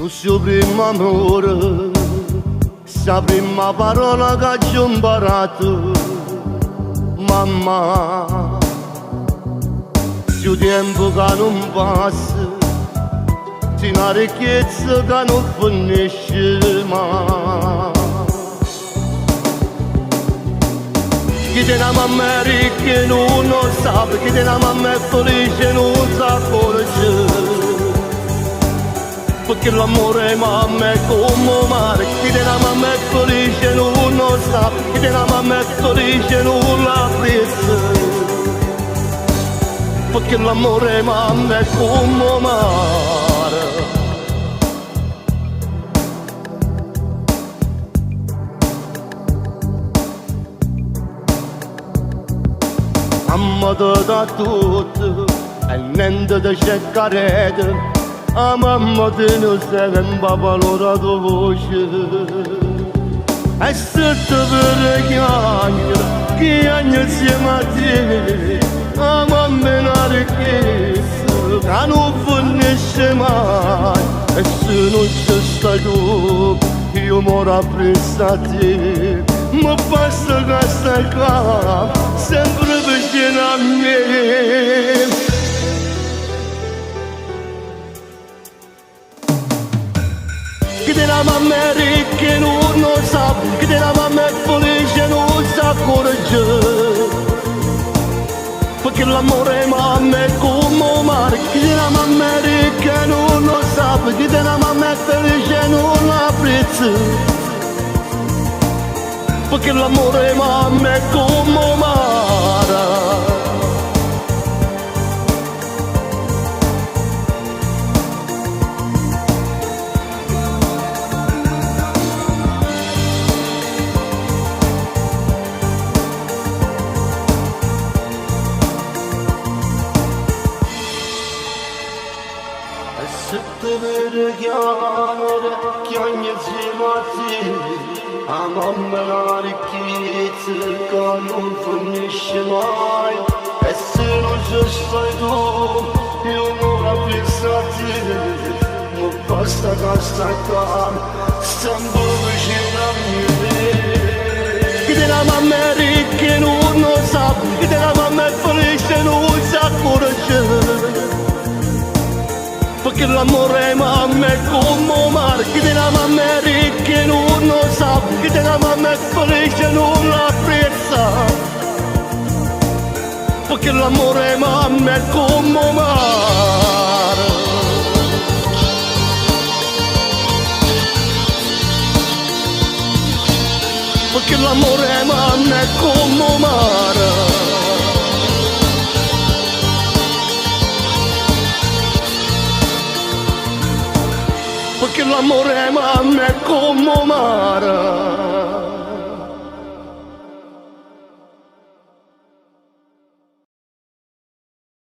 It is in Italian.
suo primo amore, sa prima parola che ci ho imparato, mamma. Più tempo che non passa, c'è una ricchezza che non finisce mai. Chi te la mamma è ricca non lo sa, chi te la mamma è felice non sa accorge. Perché l'amore mamma è come un mare, chi te la mamma è felice non lo sa, chi te la mamma è felice non la apprezza. Perché l'amore mamma è come un mare. Mamma ti dà tutto e niente di cercare. A mamma te ne sembra valore tua voce. E se ti per chiagna insieme a te. A mamma è una ricchezza che non finisce mai. E se non c'è stai tu, io muoro appresso a te. Ma basta che stai qua, sempre vicino a me. Chi te la mamma è ricca non lo sa, chi te la mamma è felice non sa accorgere. Perché l'amore mamma è come un mare, chi te la mamma è ricca non lo sa, chi te la mamma è felice non la apprezza. Perché l'amore mamma è come un mare. Se te vede chiagna insieme a te. A mamma è una ricchezza che non finisce mai. E se non ci stai tu, io non la penso a te. Non basta che stai qua, sempre vicino a me. Chi te la mamma è ricca non lo sa, chi te la mamma è felice non sa accorgere. Perché l'amore mamma è come un mare, chi te la mamma è ricca non lo sa, chi te la mamma è felice non la apprezza. Perché l'amore mamma è come un mare. Perché l'amore mamma è come un mare. Perché l'amore mamma è come un mare.